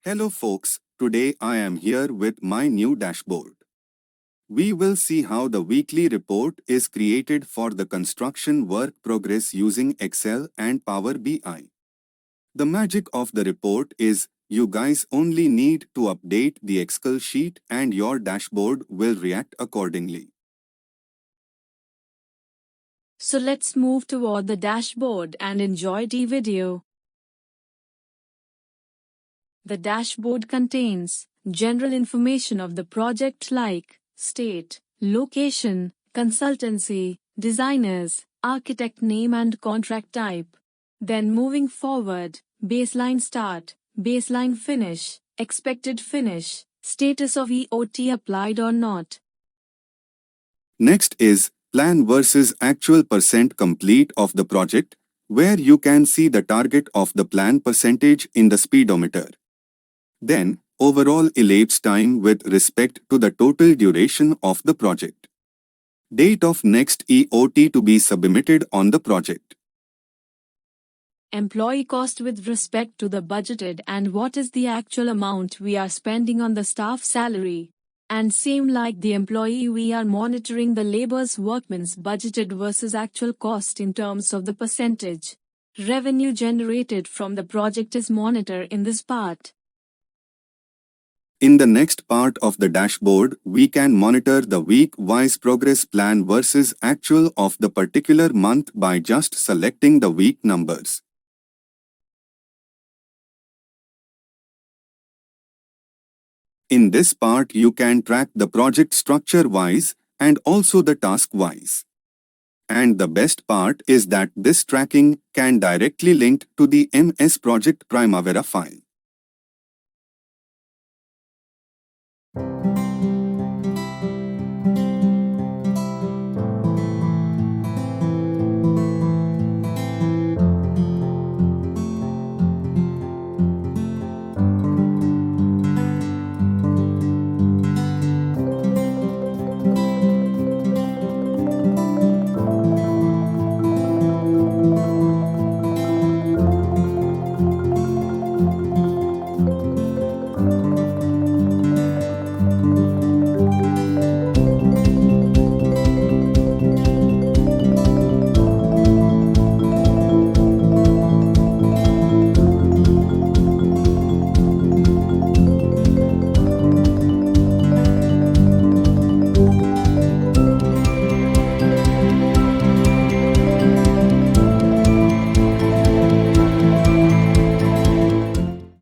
Hello folks, today I am here with my new dashboard. We will see how the weekly report is created for the construction work progress using Excel and Power BI. The magic of the report is you guys only need to update the Excel sheet and your dashboard will react accordingly. So let's move toward the dashboard and enjoy the video. The dashboard contains general information of the project like state, location, consultancy, designers, architect name and contract type. Then moving forward, baseline start, baseline finish, expected finish, status of EOT applied or not. Next is plan versus actual percent complete of the project, where you can see the target of the plan percentage in the speedometer. Then, overall elapsed time with respect to the total duration of the project. Date of next EOT to be submitted on the project. Employee cost with respect to the budgeted and what is the actual amount we are spending on the staff salary. And same like the employee, we are monitoring the labor's workman's budgeted versus actual cost in terms of the percentage. Revenue generated from the project is monitored in this part. In the next part of the dashboard, we can monitor the week-wise progress plan versus actual of the particular month by just selecting the week numbers. In this part, you can track the project structure-wise and also the task-wise. And the best part is that this tracking can directly link to the MS Project Primavera file.